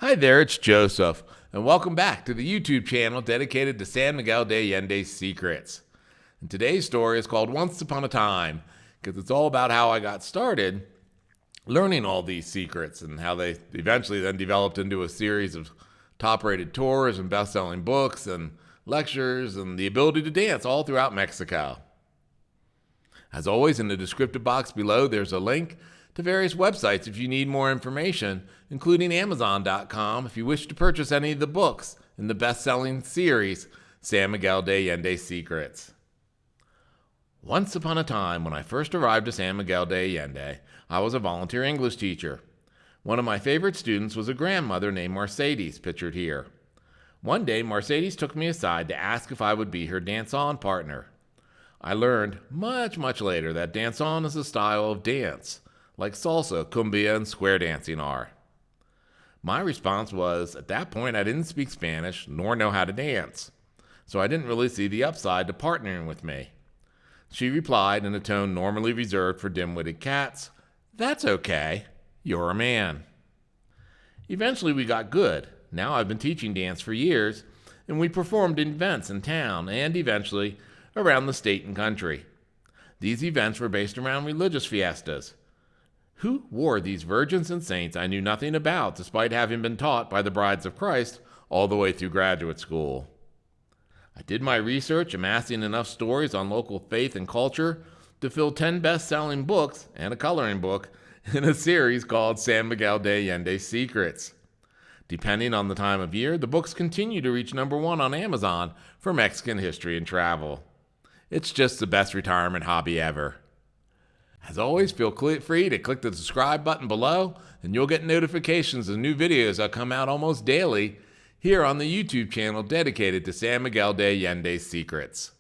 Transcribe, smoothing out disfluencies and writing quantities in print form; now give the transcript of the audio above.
Hi there, it's Joseph, and welcome back to the YouTube channel dedicated to San Miguel de Allende's secrets. And today's story is called Once Upon a Time, because it's all about how I got started learning all these secrets and how they eventually then developed into a series of top-rated tours and best-selling books and lectures and the ability to dance all throughout Mexico. As always, in the descriptive box below, there's a link to various websites if you need more information, including Amazon.com if you wish to purchase any of the books in the best-selling series, San Miguel de Allende's Secrets. Once upon a time, when I first arrived to San Miguel de Allende, I was a volunteer English teacher. One of my favorite students was a grandmother named Mercedes, pictured here. One day, Mercedes took me aside to ask if I would be her dance-on partner. I learned much later that dance-on is a style of dance, like salsa, cumbia, and square dancing are. My response was, at that point I didn't speak Spanish nor know how to dance, so I didn't really see the upside to partnering with me. She replied in a tone normally reserved for dim-witted cats, "That's okay, you're a man." Eventually we got good. Now I've been teaching dance for years, and we performed in events in town and eventually around the state and country. These events were based around religious fiestas. Who wore these virgins and saints I knew nothing about, despite having been taught by the Brides of Christ all the way through graduate school. I did my research, amassing enough stories on local faith and culture to fill 10 best-selling books and a coloring book in a series called San Miguel de Allende's Secrets. Depending on the time of year, the books continue to reach #1 on Amazon for Mexican history and travel. It's just the best retirement hobby ever. As always, feel free to click the subscribe button below, and you'll get notifications of new videos that come out almost daily here on the YouTube channel dedicated to San Miguel de Allende's Secrets.